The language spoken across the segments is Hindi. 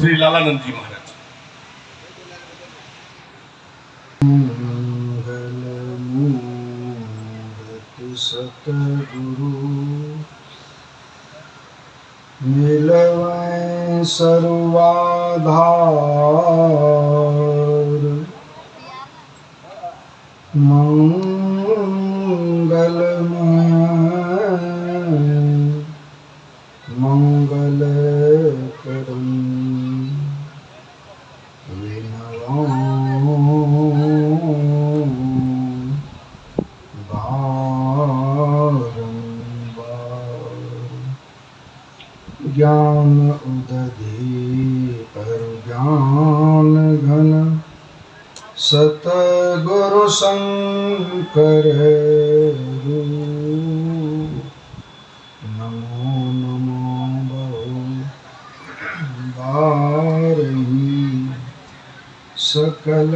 श्री लालानंद जी महाराज। सतगुरु मिलवै सर्वाधार, मंगलमय मंगल करम ज्ञान उदधि पर ज्ञान घन, सतगुरु शंकर नमो नमो बारही सकल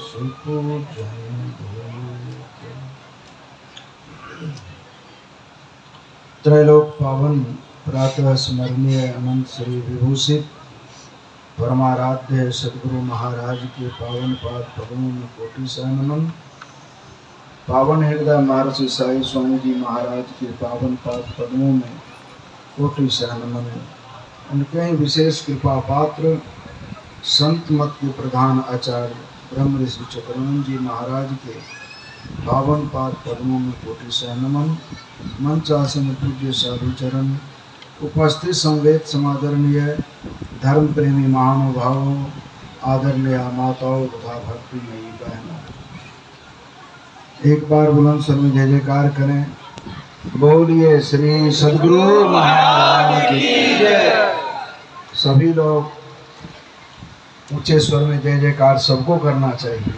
सुपूजन। त्रैलोक पावन प्रातः स्मरणीय अनंत श्री विभूषित परमाराध्य सदगुरु महाराज के पावन पाद पद्मों में कोटि सह नमन। पावन हृदय महर्षि साई स्वामी जी महाराज के पावन पाद पद्मों में कोटि सह नमन। उनके ही विशेष कृपा पात्र संत मत के प्रधान आचार्य ब्रह्म ऋषि चतुरानंद जी महाराज के पावन पाद पद्मों में कोटि सह नमन। मंचासन पूज्य साधु चरण, उपस्थित संवेद समादरणीय धर्म प्रेमी महानुभावों, आदरणीय माताओं तथा भक्तिमयी बहनों, एक बार बुलंद स्वर में जय जयकार करें। बोलिए श्री सद्गुरु महाराज की जय। सभी लोग ऊंचे स्वर में जय जयकार सबको करना चाहिए।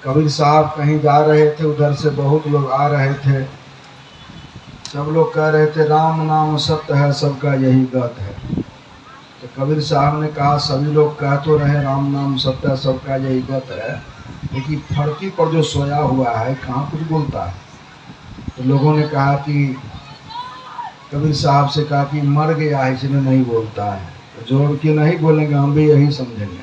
कबीर साहब कहीं जा रहे थे, उधर से बहुत लोग आ रहे थे। सब लोग कह रहे थे राम नाम सत्य है, सबका यही गत है। तो कबीर साहब ने कहा सभी लोग कह तो रहे राम नाम सत्य है, सबका यही गत है, लेकिन फड़की पर जो सोया हुआ है कहाँ कुछ बोलता है। तो लोगों ने कहा कि कबीर साहब से कहा कि मर गया है इसलिए नहीं बोलता है। तो जोड़ के नहीं बोलेंगे, हम भी यही समझेंगे।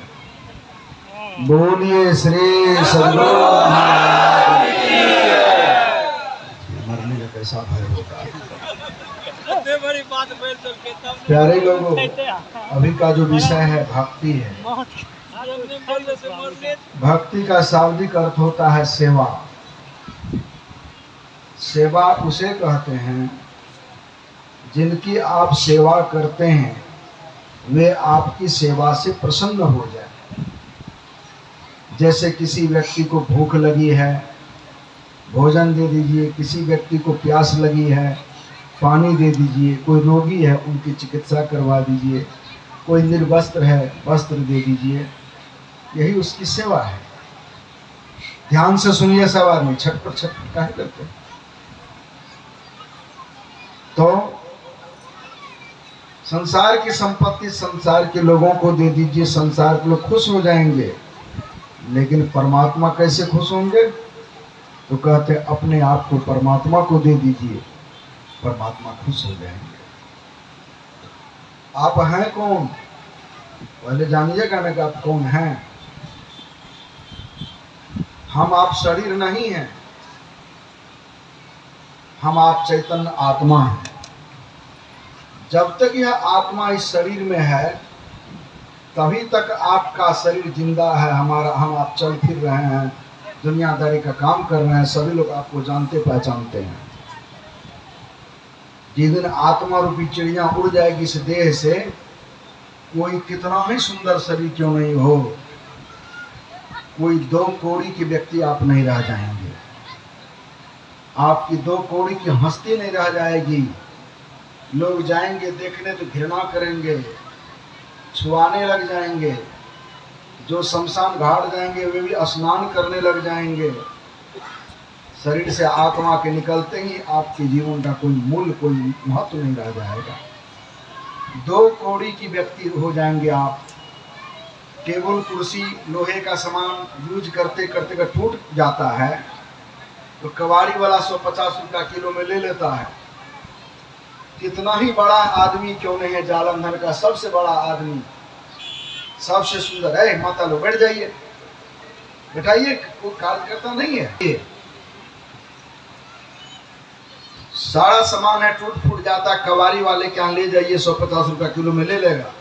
बोलिए श्री सद्गुरु महाराज की जय। मरने का कैसा भय होता है। प्यारे लोगों, अभी का जो विषय है भक्ति है। भक्ति का शाब्दिक अर्थ होता है सेवा। सेवा उसे कहते हैं जिनकी आप सेवा करते हैं वे आपकी सेवा से प्रसन्न हो जाए। जैसे किसी व्यक्ति को भूख लगी है, भोजन दे दीजिए। किसी व्यक्ति को प्यास लगी है, पानी दे दीजिए। कोई रोगी है, उनकी चिकित्सा करवा दीजिए। कोई निर्वस्त्र है, वस्त्र दे दीजिए। यही उसकी सेवा है। ध्यान से सुनिए, सवाल में छटपट काहे करते हैं। तो संसार की संपत्ति संसार के लोगों को दे दीजिए, संसार के लोग खुश हो जाएंगे। लेकिन परमात्मा कैसे खुश होंगे? तो कहते अपने आप को परमात्मा को दे दीजिए, परमात्मा खुश हो जाएंगे। आप हैं कौन? पहले जानिएगा ना कि आप कौन हैं। हम आप शरीर नहीं हैं, हम आप चैतन्य आत्मा हैं। जब तक यह आत्मा इस शरीर में है तभी तक आपका शरीर जिंदा है। हमारा हम आप चल फिर रहे हैं, दुनियादारी का काम कर रहे हैं, सभी लोग आपको जानते पहचानते हैं। जिस दिन आत्मा रूपी चिड़िया उड़ जाएगी इस देह से, कोई कितना ही सुंदर शरीर क्यों नहीं हो, कोई 2 कौड़ी के व्यक्ति आप नहीं रह जाएंगे। आपकी 2 कौड़ी की हस्ती नहीं रह जाएगी। लोग जाएंगे देखने तो घृणा करेंगे, छुआने लग जाएंगे। जो शमशान घाट जाएंगे वे भी स्नान करने लग जाएंगे। शरीर से आत्मा के निकलते ही आपके जीवन का कोई मूल्य, कोई महत्व नहीं रह जाएगा। 2 कौड़ी की व्यक्ति हो जाएंगे आप। टेबल कुर्सी लोहे का सामान यूज करते करते अगर टूट जाता है तो कबाड़ी वाला 150 रुपया किलो में ले लेता है। कितना ही बड़ा आदमी क्यों नहीं है, जालंधर का सबसे बड़ा आदमी, सबसे सुंदर है। माता लोग बैठ जाइए, बैठाइए, कोई कार्यकर्ता नहीं है। ये सारा सामान है, टूट फूट जाता, कबाड़ी वाले के यहाँ ले जाइए, 150 रुपया किलो में ले लेगा।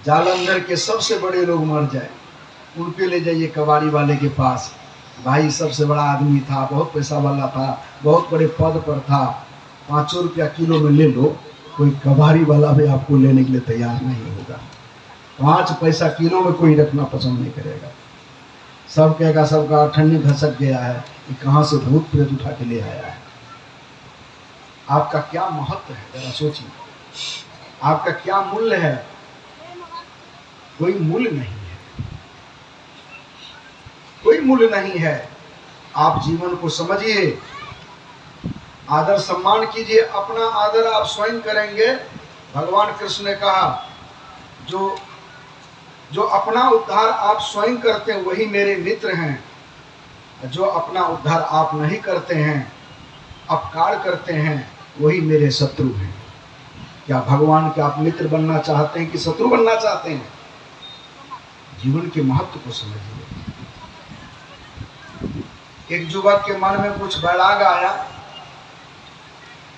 जालंधर के सबसे बड़े लोग मर जाए, उनके ले जाइए कबाड़ी वाले के पास। भाई सबसे बड़ा आदमी था, बहुत पैसा वाला था, बहुत बड़े पद पर था, 500 रुपया किलो में ले लो। कोई कबाड़ी वाला भी आपको लेने के लिए तैयार नहीं होगा। 5 पैसा किलो में कोई रखना पसंद नहीं करेगा। सब कहेगा सबका अठन्नी घसक गया है, कि कहाँ से भूत प्रेत उठा के ले आया है। आपका क्या महत्व है, जरा सोचिए, आपका क्या मूल्य है? कोई मूल्य नहीं है, कोई मूल्य नहीं है। आप जीवन को समझिए, आदर सम्मान कीजिए। अपना आदर आप स्वयं करेंगे। भगवान कृष्ण ने कहा, जो अपना उद्धार आप स्वयं करते हैं वही मेरे मित्र हैं, जो अपना उद्धार आप नहीं करते हैं, अपकार करते हैं, वही मेरे शत्रु हैं। क्या भगवान के आप मित्र बनना चाहते हैं कि शत्रु बनना चाहते हैं? जीवन के महत्व को समझिए। एक युवक के मन में कुछ वैराग आया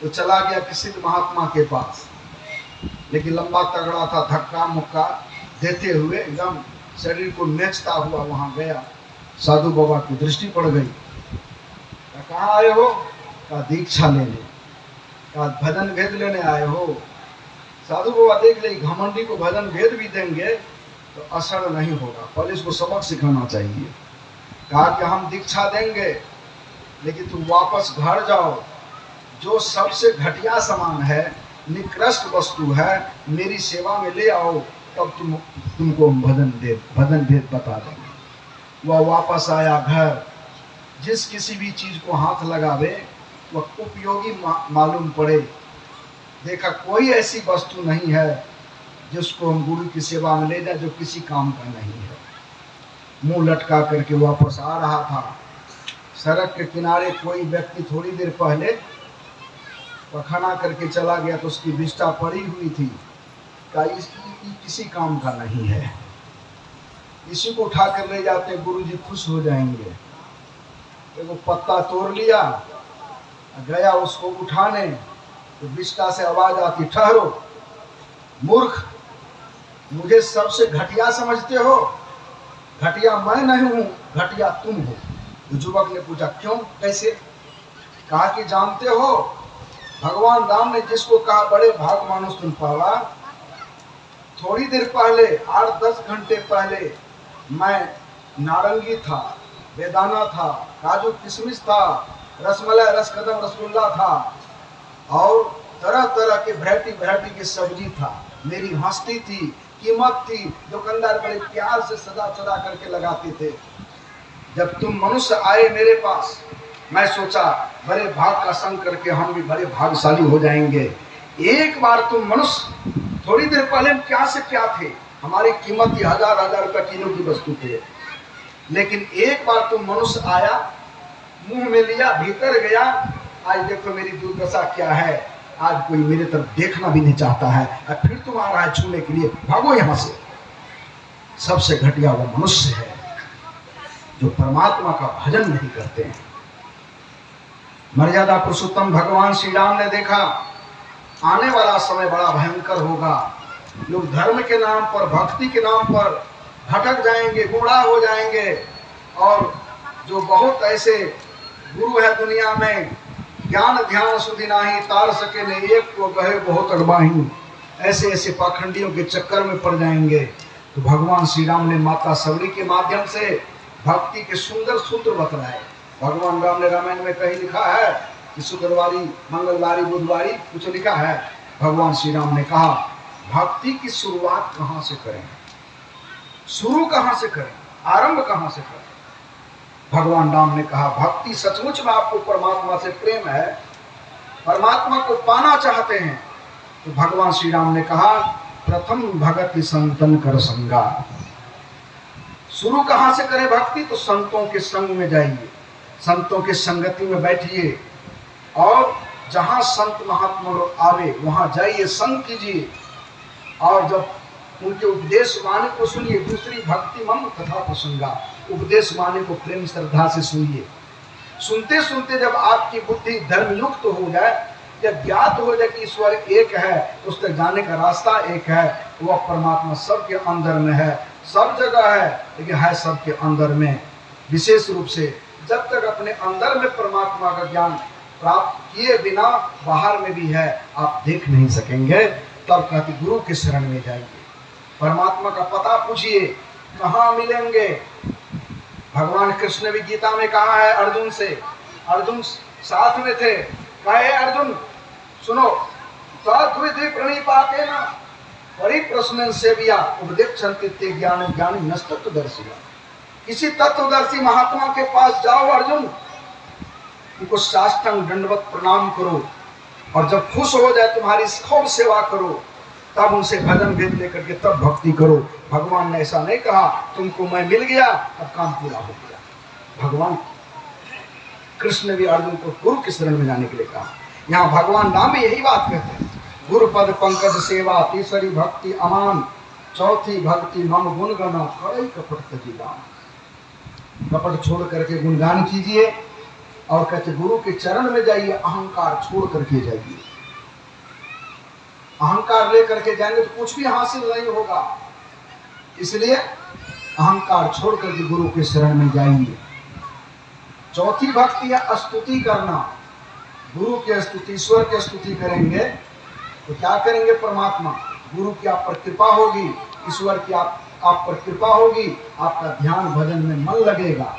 तो चला गया किसी महात्मा के पास, लेकिन लंबा तगड़ा था, धक्का मुक्का देते हुए एकदम शरीर को नेचता हुआ वहां गया। साधु बाबा की दृष्टि पड़ गई। कहाँ आए हो? कहा दीक्षा लेने। कहा भजन भेद लेने आए हो? साधु बाबा देख ले, घमंडी को भजन भेद भी देंगे तो असर नहीं होगा, पहले इसको सबक सिखाना चाहिए। कहा कि हम दीक्षा देंगे, लेकिन तुम वापस घर जाओ, जो सबसे घटिया सामान है, निकृष्ट वस्तु है, मेरी सेवा में ले आओ, तब तुमको भजन भेद बता देंगे। वह वापस आया घर। जिस किसी भी चीज को हाथ लगावे वह उपयोगी मालूम पड़े। देखा कोई ऐसी वस्तु नहीं है जिसको हम गुरु की सेवा में ले जाए जो किसी काम का नहीं है। मुंह लटका करके वापस आ रहा था। सड़क के किनारे कोई व्यक्ति थोड़ी देर पहले पखाना करके चला गया तो उसकी विष्ठा पड़ी हुई थी। का किसी काम का नहीं है, इसी को उठा कर ले जाते गुरु जी खुश हो जाएंगे। वो पत्ता तोड़ लिया, गया उसको उठाने तो विष्ठा से आवाज आती, ठहरो मूर्ख, मुझे सबसे घटिया समझते हो? घटिया मैं नहीं हूं, घटिया तुम हो। युवक ने पूछा क्यों, कैसे? कहा कि जानते हो भगवान राम ने जिसको कहा बड़े भाग मानुष तुम पावा, थोड़ी देर पहले 8-10 घंटे पहले मैं नारंगी था, बेदाना था, काजू किशमिश था, रसमलाई रसकदम रसगुल्ला था और तरह तरह के वैरायटी की सब्जी था। मेरी हंसती थी, कीमत थी, दुकानदार बड़े प्यार से सजा चढ़ा करके लगाते थे। जब तुम मनुष्य आए मेरे पास, मैं सोचा बड़े भाग का संग करके हम भी बड़े भाग्यशाली हो जाएंगे। एक बार तुम मनुष्य, थोड़ी देर पहले हम क्या से क्या थे, हमारी कीमत ही 1000 रुपये किलो की वस्तु थे, लेकिन एक बार तुम मनुष्य आया, मुंह में लिया, भीतर गया, आज देखो मेरी दुर्दशा क्या है, आज कोई मेरे तरफ देखना भी नहीं चाहता है, और फिर तुम आ रहा है छूने के लिए, भागो यहां से। सबसे घटिया वो मनुष्य है जो परमात्मा का भजन नहीं करते हैं। मर्यादा पुरुषोत्तम भगवान श्री राम ने देखा आने वाला समय बड़ा भयंकर होगा। लोग धर्म के नाम पर, भक्ति के नाम पर भटक जाएंगे, गुमराह हो जाएंगे, और जो बहुत ऐसे गुरु है दुनिया में, ज्ञान ध्यान सुधि नाही, तार सके ने एक को कहे बहुत अगबाही, ऐसे ऐसे पाखंडियों के चक्कर में पड़ जाएंगे। तो भगवान श्री राम ने माता सबरी के माध्यम से भक्ति के सुंदर सूत्र बतलाए। भगवान राम ने रामायण में कहीं लिखा है कि शुक्रवारी, मंगलवारी, बुधवारी, कुछ लिखा है। भगवान श्री राम ने कहा भक्ति की शुरुआत कहाँ से करें, शुरू कहाँ से करें, आरंभ कहाँ से करें? भगवान राम ने कहा भक्ति सचमुच में आपको परमात्मा से प्रेम है, परमात्मा को पाना चाहते हैं, तो भगवान श्री राम ने कहा प्रथम भगति संतन कर संगा। शुरू कहाँ से करें भक्ति? तो संतों के संग में जाइए, संतों के संगति में बैठिए और जहां संत महात्मा लोग आवे वहां जाइए, संग कीजिए, और जब उनके उपदेश वाणी को सुनिए। दूसरी भक्ति मम कथा प्रसंगा, उपदेश वाणी को प्रेम श्रद्धा से सुनिए। सुनते सुनते जब आपकी बुद्धि धर्मयुक्त हो जाए, जब ज्ञात हो जाए कि ईश्वर एक है, उस तक जाने का रास्ता एक है, वह परमात्मा सबके अंदर में है, सब जगह है, लेकिन है सबके अंदर में। विशेष रूप से जब तक अपने अंदर में परमात्मा का ज्ञान प्राप्त किए बिना बाहर में भी है आप देख नहीं सकेंगे। तब कहते गुरु के शरण में जाइए, परमात्मा का पता पूछिए, कहाँ मिलेंगे। भगवान कृष्ण भी गीता में कहा है अर्जुन से, अर्जुन साथ में थे, कहे अर्जुन सुनो, तद्विधि प्रणिपाते न परिप्रश्न सेविया उपदेक्षन्ति ते ज्ञान ज्ञानी नस्तत्वदर्शिया। किसी तत्वदर्शी महात्मा के पास जाओ अर्जुन, उनको साष्टांग दंडवत प्रणाम करो, और जब खुश हो जाए तुम्हारी खूब सेवा करो, तब उनसे भजन भेद लेकर के तब भक्ति करो। भगवान ने ऐसा नहीं कहा तुमको मैं मिल गया अब काम पूरा हो गया। भगवान कृष्ण भी अर्जुन को गुरु की शरण में जाने के लिए कहा। यहाँ भगवान नाम में यही बात कहते हैं, गुरु पद पंकज सेवा, तीसरी भक्ति अमान, चौथी भक्ति मम गुण गना, कड़ई कपट तजीदान। कपट छोड़ करके गुणगान कीजिए, और कहते गुरु के चरण में जाइए, अहंकार छोड़ करके जाइए। अहंकार लेकर के जाएंगे तो कुछ भी हासिल नहीं होगा, इसलिए अहंकार छोड़ करके गुरु के शरण में जाइए। चौथी भक्ति है स्तुति करना। गुरु की स्तुति, ईश्वर की स्तुति करेंगे तो क्या करेंगे, परमात्मा गुरु की आप पर कृपा होगी, ईश्वर की आप पर कृपा होगी, आपका ध्यान भजन में मन लगेगा।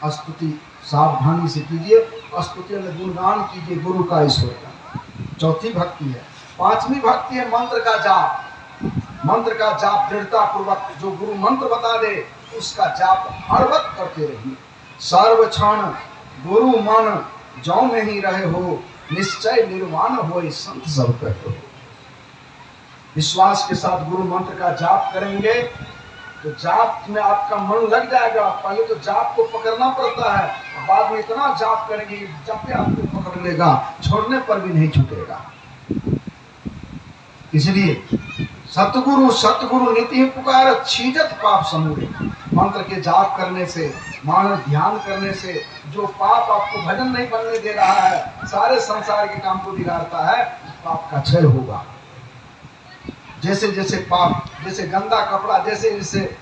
स्तुति सावधानी से कीजिए, स्तुति में गुणगान कीजिए गुरु का, ईश्वर का। चौथी भक्ति है। पांचवी भक्ति है मंत्र का जाप। मंत्र का जाप दृढ़ता पूर्वक, जो गुरु मंत्र बता दे उसका जाप हर वक्त करते रहिए। सर्व क्षण गुरु मन जौ में ही रहे हो, निश्चय निर्वाण हो संत सब कहे हो। विश्वास के साथ गुरु मंत्र का जाप करेंगे तो जाप में आपका मन लग जाएगा। पहले तो जाप को पकड़ना पड़ता है, बाद में इतना जाप करेंगे कि जब भी आपको पकड़ लेगा, छोड़ने पर भी नहीं छूटेगा। इसलिए सतगुरु सतगुरु नीति ही पुकार, छीजत पाप समूहे। मंत्र के जाप करने से, मानव ध्यान करने से जो पाप आपको भजन नहीं बनने दे रहा है, सारे संसार के काम को बिगाड़ता है, पाप का क्षय होगा। जैसे जैसे पाप, जैसे गंदा कपड़ा जैसे जैसे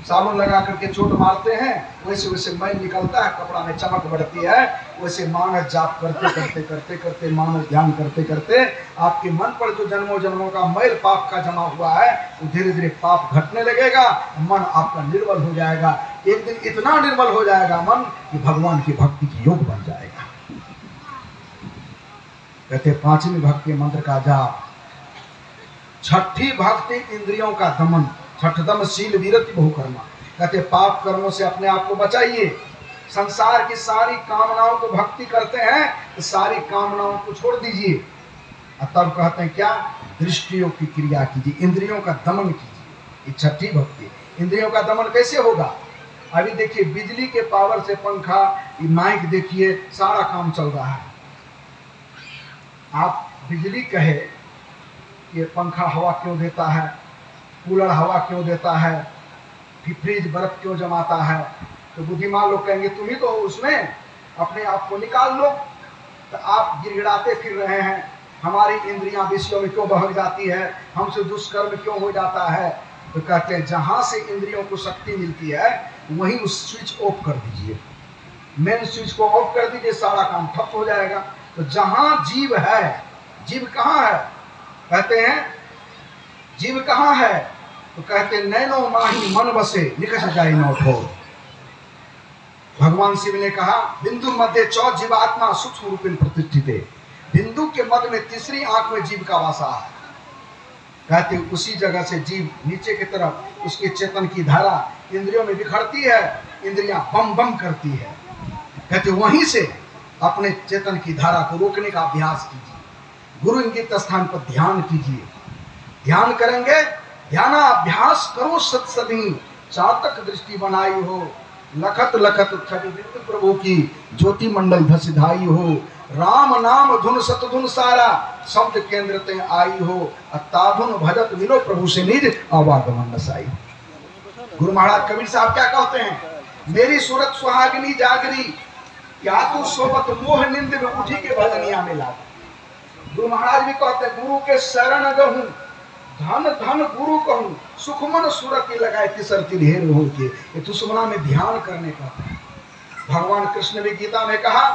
साबुन लगा करके चोट मारते हैं, वैसे वैसे मैल निकलता है, कपड़ा में चमक बढ़ती है। वैसे मानव जाप करते करते करते करते, मानव ध्यान करते करते आपके मन पर जो जन्मों जन्मों का मैल पाप का जमा हुआ है, वो धीरे धीरे पाप घटने लगेगा, मन आपका निर्बल हो जाएगा। एक दिन इतना निर्बल हो जाएगा मन कि भगवान की भक्ति की योग बन जाएगा। कहते पांचवी भक्ति मंत्र का जाप। छठी भक्ति इंद्रियों का दमन। छठदम शील वीरति बहु कर्मा। कहते पाप कर्मों से अपने आप को बचाइए। संसार की सारी कामनाओं को भक्ति करते हैं तो सारी कामनाओं को छोड़ दीजिए, और तब कहते हैं क्या, दृष्टियों की क्रिया कीजिए, इंद्रियों का दमन कीजिए। ये छठी भक्ति। इंद्रियों का दमन कैसे होगा? अभी देखिए बिजली के पावर से पंखा, माइक देखिए, सारा काम चल रहा है। आप बिजली कहे ये पंखा हवा क्यों देता है, कूलर हवा क्यों देता है, फ्रिज बर्फ क्यों जमाता है, तो बुद्धिमान लोग कहेंगे तुम ही तो हो उसमें, अपने आप को निकाल लो। तो आप गिड़गिड़ाते फिर रहे हैं, हमारी इंद्रियां विषयों में क्यों बहक जाती है, हमसे दुष्कर्म क्यों हो जाता है। तो कहते हैं जहां से इंद्रियों को शक्ति मिलती है वहीं उस स्विच ऑफ कर दीजिए, मेन स्विच को ऑफ कर दीजिए, सारा काम ठप हो जाएगा। तो जहां जीव है, जीव कहाँ है? कहते हैं जीव कहाँ है? तो कहते नैनो माही मन बसे निकट जाए न उठो। भगवान शिव ने कहा बिंदु मध्य चौ जीवात्मा सूक्ष्म रूपेण प्रतिष्ठित। बिंदु के मध्य में तीसरी आंख में जीव का वासा है। कहते उसी जगह से जीव नीचे की तरफ उसके चेतन की धारा इंद्रियों में बिखरती है, इंद्रियां बम बम करती है। कहते वहीं से अपने चेतन की धारा को रोकने का अभ्यास कीजिए, गुरु इंगित स्थान पर ध्यान कीजिए। ध्यान करेंगे, ध्यानाभ्यास करो सत्सदी, चातक दृष्टि बनाई हो, लखत लखत छवि प्रभु की ज्योति मंडल धसिधाई हो। राम नाम धुन सतधुन सारा, शब्द केंद्र ते आई हो, अताधुन भजत मिलो प्रभु से निज, आवागमन नसाई। गुरु महाराज कबीर साहब क्या कहते हैं, मेरी सूरत सुहागनी जागरी, या तू सोबत मोह निंद में उठी के भजनिया में लाग। गुरु महाराज भी कहते हैं, गुरु के शरण गहूं, धन धन गुरु कहूं, सुखमन सूरत लगाए तिसरती ढेर हो के। ये दुश्मना में ध्यान करने का। भगवान कृष्ण ने गीता में कहा,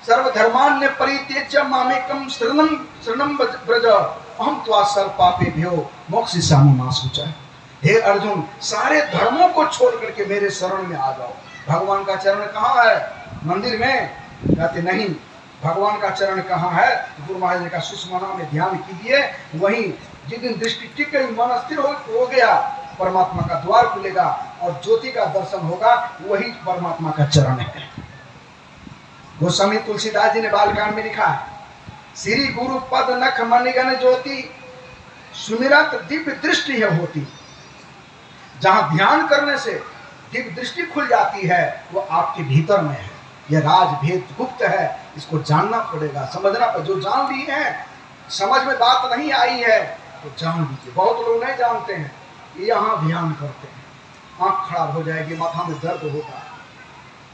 सर्वधर्मान्य परित्यज्य मामेकम शरणम व्रज, अहम त्वा सर्व पापेभ्यो मोक्षयिष्यामि मा शुचः। हे अर्जुन, सारे धर्मों को छोड़ करके मेरे शरण में आ जाओ। भगवान का चरण कहाँ है? मंदिर में? कहते नहीं। भगवान का चरण कहाँ है? गुरु महाराज ने कहा, सुषमना में ध्यान कीजिए, वहीं जिस दिन दृष्टि टिक गई, मन स्थिर हो गया, परमात्मा का द्वार खुलेगा और ज्योति का दर्शन होगा, वही परमात्मा का चरण है। गोस्वामी तुलसीदास जी ने बालकांड में लिखा है, श्री गुरु पद नख मणिगण ज्योति, सुमिरत दिव्य दृष्टि है होती। जहां ध्यान करने से दिव्य दृष्टि खुल जाती है, वो आपके भीतर में है। यह राज भेद गुप्त है, इसको जानना पड़ेगा, समझना पड़ेगा। जो जान लिए हैं, समझ में बात नहीं आई है तो जान लीजिए। बहुत लोग नहीं जानते हैं, यहाँ ध्यान करते हैं, आंख खराब हो जाएगी, माथा में दर्द होगा।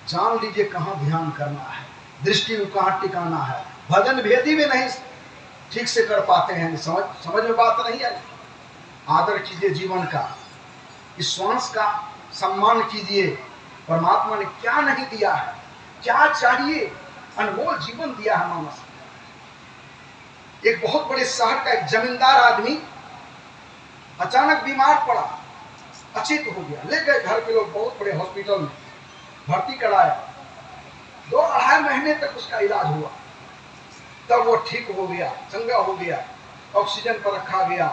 जान लीजिए कहाँ ध्यान करना है, दृष्टि को कहाँ टिकाना है। भजन भेदी में नहीं ठीक से कर पाते हैं, समझ में बात नहीं आई। आदर कीजिए जीवन का, इस श्वास का सम्मान कीजिए। परमात्मा ने क्या नहीं दिया है, क्या चाहिए, अनमोल जीवन दिया है मानस। एक बहुत बड़े शहर का एक जमींदार आदमी अचानक बीमार पड़ा, अचेत हो गया। ले गए घर के लोग बहुत बड़े हॉस्पिटल में, भर्ती कराया। 2-2.5 महीने तक उसका इलाज हुआ, तब वो ठीक हो गया, चंगा हो गया, ऑक्सीजन पर रखा गया।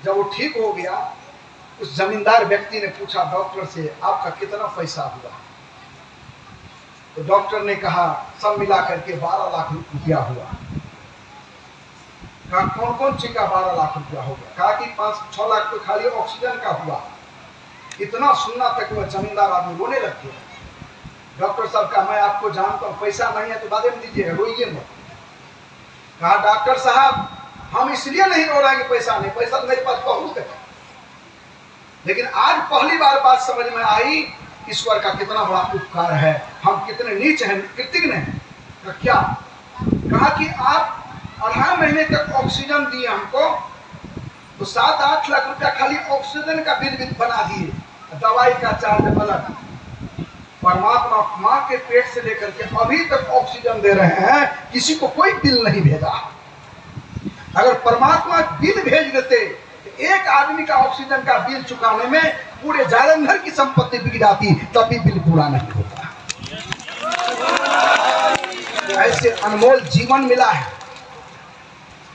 जब वो ठीक हो गया, उस जमींदार व्यक्ति ने पूछा डॉक्टर से, आपका कितना पैसा हुआ? तो डॉक्टर ने कहा, सब मिला करके 12 लाख रुपया हुआ। कहा कौन कौन चीज का 12 लाख रुपया होगा? कहा कि 5-6 लाख तो खाली ऑक्सीजन का हुआ। इतना सुनना तक वह जमींदार आदमी रोने लग गया। डॉक्टर साहब का, मैं आपको जानता हूँ, पैसा नहीं है तो बाद में दीजिए, रोइए मत। कहा डॉक्टर साहब, हम इसलिए नहीं रो रहे हैं कि पैसा नहीं, पैसा तो मेरे पास बहुत है, लेकिन आज पहली बार बात समझ में आई, ईश्वर का कितना बड़ा उपकार है, हम कितने नीच हैं, कृतज्ञ हैं। तो क्या कहा कि आप 2.5 महीने तक ऑक्सीजन दिए हमको, तो 7-8 लाख रुपया खाली ऑक्सीजन का बिल बना दिए, दवाई का चार्ज अलग। परमात्मा माँ के पेट से लेकर के अभी तक ऑक्सीजन दे रहे हैं, किसी को कोई बिल नहीं भेजा। अगर परमात्मा बिल भेज देते, एक आदमी का ऑक्सीजन का बिल चुकाने में पूरे जालंधर की संपत्ति बिक जाती, तभी बिल पूरा नहीं होता। ऐसे अनमोल जीवन मिला है।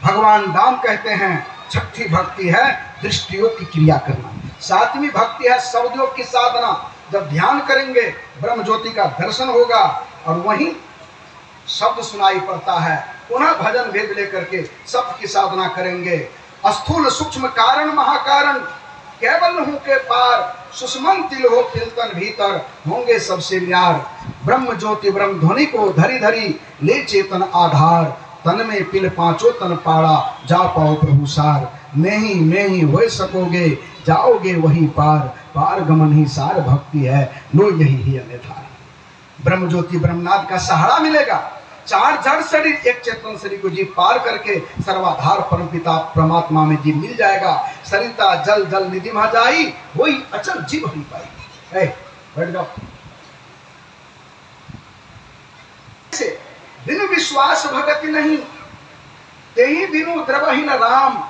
भगवान राम कहते हैं, छठी भक्ति है दृष्टियोग की क्रिया करना, 7वीं भक्ति है शब्दयोग की साधना। जब ध्यान करेंगे, ब्रह्म ज्योति का दर्शन होगा और वहीं शब्द सुनाई पड़ता है। पुनः भजन भेद लेकर के शब्द की साधना करेंगे। स्थूल सूक्ष्म कारण महाकारण, केवल हूं के पार, सुषमन तिल हो तिलतन भीतर, होंगे सबसे न्यार। ब्रह्म ज्योति ब्रह्म ध्वनि को धरी धरी, ले चेतन आधार, तन में पिल 5 तन पाड़ा, जा पाओ प्रभु सार। नहीं हो सकोगे, जाओगे वही पार, पार गमन ही सार भक्ति है, लो यही ही अन्यथा। ब्रह्म ज्योति ब्रह्मनाथ का सहारा मिलेगा। 4 जड़ शरीर एक चेतन शरीर को जीव पार करके सर्वाधार परमपिता परमात्मा में जीव मिल जाएगा। सरिता जल जल निधि मा जाई, वही अचल जीव ही पाई। बैठ जाओ। बिनु विश्वास भगति नहीं, तेहि बिनु द्रवहीन राम,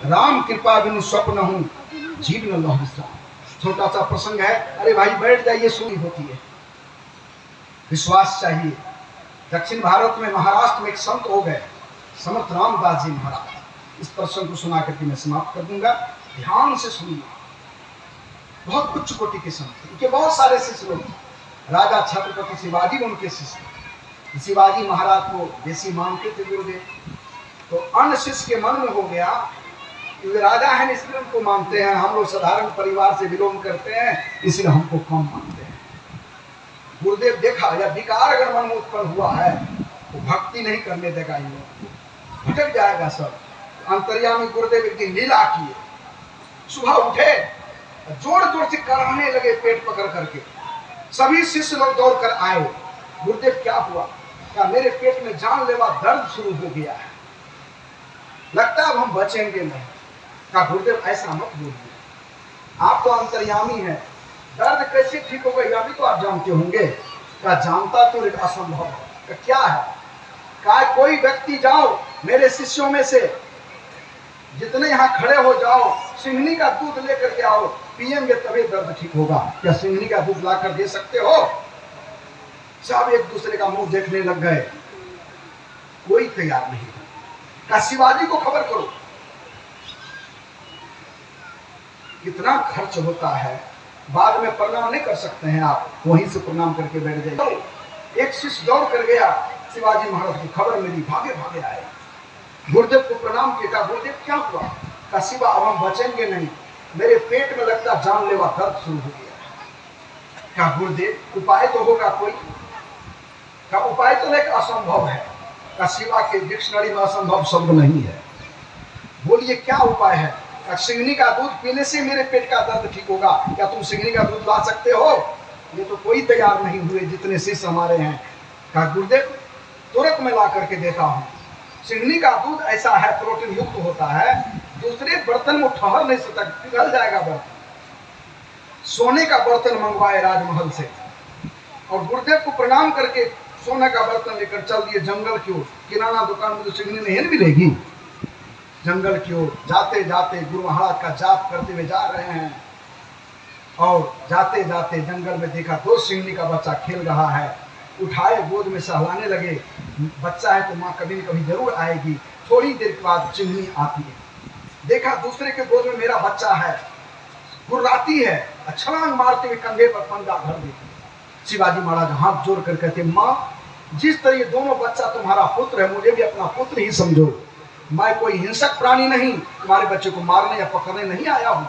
राम कृपा बिनु स्वप्न हूं, जीव न लहु विश्राम। छोटा सा प्रसंग है, अरे भाई बैठ जाइए, सुनी होती है। विश्वास चाहिए। दक्षिण भारत में महाराष्ट्र में एक संत हो गए, समर्थ रामदास जी महाराज। इस प्रसंग को सुना करके मैं समाप्त कर दूंगा, ध्यान से सुनिए। बहुत उच्च कोटि के संत, उनके बहुत सारे शिष्य लोग। राजा छत्रपति शिवाजी उनके शिष्य। शिवाजी महाराज को देसी मानते थे गुरुदेव, तो अन्य शिष्य के मन में हो गया, क्योंकि राजा है इसलिए उनको मानते हैं, हम लोग साधारण परिवार से बिलोंग करते हैं इसलिए हमको कम मानते हैं। गुरुदेव देखा, या विकार अगर मन में उत्पन्न हुआ है वो भक्ति नहीं करने देगा, इन लोग भटक जाएगा सब। अंतर्यामी गुरुदेव एक दिन लीला किए, सुबह उठे, जोर जोर से कराहने लगे पेट पकड़ करके। सभी शिष्य लोग दौड़ कर आए, गुरुदेव क्या हुआ? क्या मेरे पेट में जानलेवा दर्द शुरू हो गया है, लगता है अब हम बचेंगे नहीं। क्या गुरुदेव ऐसा मत बोलिए, आप तो अंतर्यामी हैं, दर्द कैसे ठीक होगा यह भी तो आप जानते होंगे। क्या जानता तो एक असंभव है। क्या है? क्या कोई व्यक्ति जाओ मेरे शिष्यों में से जितने यहाँ खड़े हो जाओ, सिंघनी का दूध लेकर के आओ, पिएंगे तभी दर्द ठीक होगा। क्या सिंघनी का दूध लाकर दे सकते हो? सब एक दूसरे का मुंह देखने लग गए, कोई तैयार नहीं। क्या शिवाजी को खबर करो, कितना खर्च होता है, बाद में प्रणाम नहीं कर सकते हैं आप, वहीं से प्रणाम करके बैठ जाइए। एक शिष्य दौड़ कर गया, शिवाजी महाराज की खबर मिली, भागे भागे आए, गुरुदेव को प्रणाम किया। गुरुदेव क्या हुआ? का शिवा अब हम बचेंगे नहीं, मेरे पेट में लगता जानलेवा दर्द शुरू हो गया। क्या गुरुदेव उपाय तो होगा कोई? का उपाय तो एक असंभव है। का शिवा के डिक्शनरी में असंभव शब्द नहीं है, बोलिए क्या उपाय है? सिंघनी का दूध पीने से मेरे पेट का दर्द ठीक होगा, क्या तुम सिंघनी का दूध ला सकते हो? ये तो कोई तैयार नहीं हुए जितने शिष्य हमारे हैं। कहा गुरुदेव तुरंत मैं ला करके देता हूँ। सिंघनी का दूध ऐसा है, प्रोटीन युक्त होता है, दूसरे बर्तन में ठहर नहीं सकता, पिघल जाएगा बर्तन। सोने का बर्तन मंगवाए राजमहल से, और गुरुदेव को प्रणाम करके सोने का बर्तन लेकर चल दिए जंगल की ओर। किराना दुकान में तो सिंघनी नहीं मिलेगी। जंगल की ओर जाते जाते गुरु महाराज का जाप करते हुए जा रहे हैं, और जाते जाते जंगल में देखा 2 सिंघनी का बच्चा खेल रहा है। उठाए गोद में सहलाने लगे। बच्चा है तो माँ कभी न कभी जरूर आएगी। थोड़ी देर के बाद सिंघनी आती है, देखा दूसरे के गोद में मेरा बच्चा है, गुर्राती है, छलांग मारते हुए कंधे पर पंजा भर देती। शिवाजी महाराज हाथ जोड़ कर कहते, माँ जिस तरह ये दोनों बच्चा तुम्हारा पुत्र है, मुझे भी अपना पुत्र ही समझो। मैं कोई हिंसक प्राणी नहीं, तुम्हारे बच्चे को मारने या पकड़ने नहीं आया हूँ।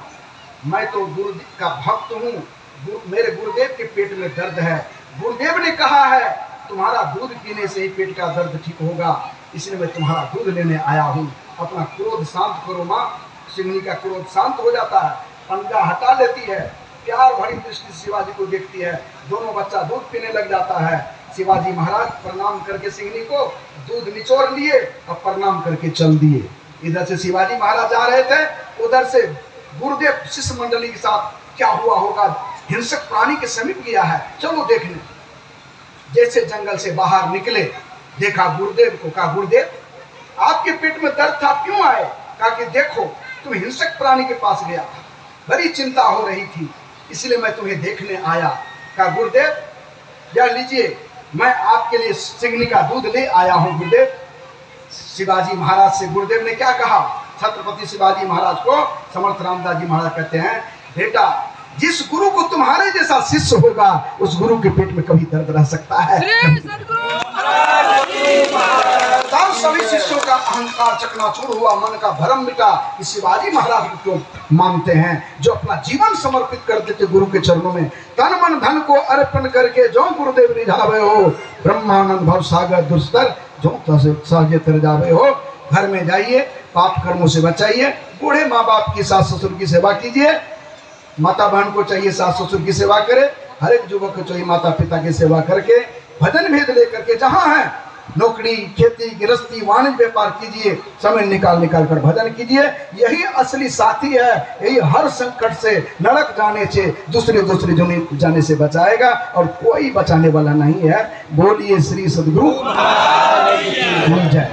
मैं तो गुरु का भक्त हूँ। मेरे गुरुदेव के पेट में दर्द है, गुरुदेव ने कहा है तुम्हारा दूध पीने से ही पेट का दर्द ठीक होगा, इसलिए मैं तुम्हारा दूध लेने आया हूँ। अपना क्रोध शांत करो माँ। सिंघनी का क्रोध शांत हो जाता है, पंजा हटा लेती है, प्यार भरी दृष्टि शिवाजी को देखती है। दोनों बच्चा दूध पीने लग जाता है। शिवाजी महाराज प्रणाम करके सिंघनी को दूध निचोड़ लिए और प्रणाम करके चल दिए। इधर से शिवाजी महाराज जा रहे थे, उधर से गुरुदेव शिष्य मंडली के साथ क्या हुआ होगा, हिंसक प्राणी के समीप गया है, चलो देखने। जैसे जंगल से बाहर निकले, देखा गुरुदेव को। कहा गुरुदेव आपके पेट में दर्द था, क्यों आए? कहा कि देखो तुम हिंसक प्राणी के पास गया था, बड़ी चिंता हो रही थी, इसलिए मैं तुम्हें देखने आया। कहा गुरुदेव यह लीजिए, मैं आपके लिए सिंघनी का दूध ले आया हूँ। गुरुदेव शिवाजी महाराज से गुरुदेव ने क्या कहा? छत्रपति शिवाजी महाराज को समर्थ रामदास जी महाराज कहते हैं, बेटा जिस गुरु को तुम्हारे जैसा शिष्य होगा, उस गुरु के पेट में कभी दर्द रह सकता है? तब सभी शिष्यों का अहंकार चकनाचूर हुआ, मन का भ्रम मिटा कि शिवाजी महाराज को मानते हैं, जो अपना जीवन समर्पित कर देते गुरु के चरणों में। तन मन धन को अर्पण करके जो गुरुदेव रिझावे हो, ब्रह्मानंद भव सागर दुस्तर जो सहजे तर जावे हो। घर में जाइए, पाप कर्मों से बचाइए, बूढ़े माँ बाप की सास ससुर की सेवा कीजिए। माता बहन को चाहिए सास ससुर की सेवा करे, हर एक युवक को चाहिए माता पिता की सेवा करके भजन भेद लेकर के जहाँ है नौकरी खेती गृहस्थी वाणिज्य व्यापार कीजिए, समय निकाल कर भजन कीजिए। यही असली साथी है, यही हर संकट से नरक जाने से दूसरे जाने से बचाएगा, और कोई बचाने वाला नहीं है। बोलिए श्री सद्गुरु जय।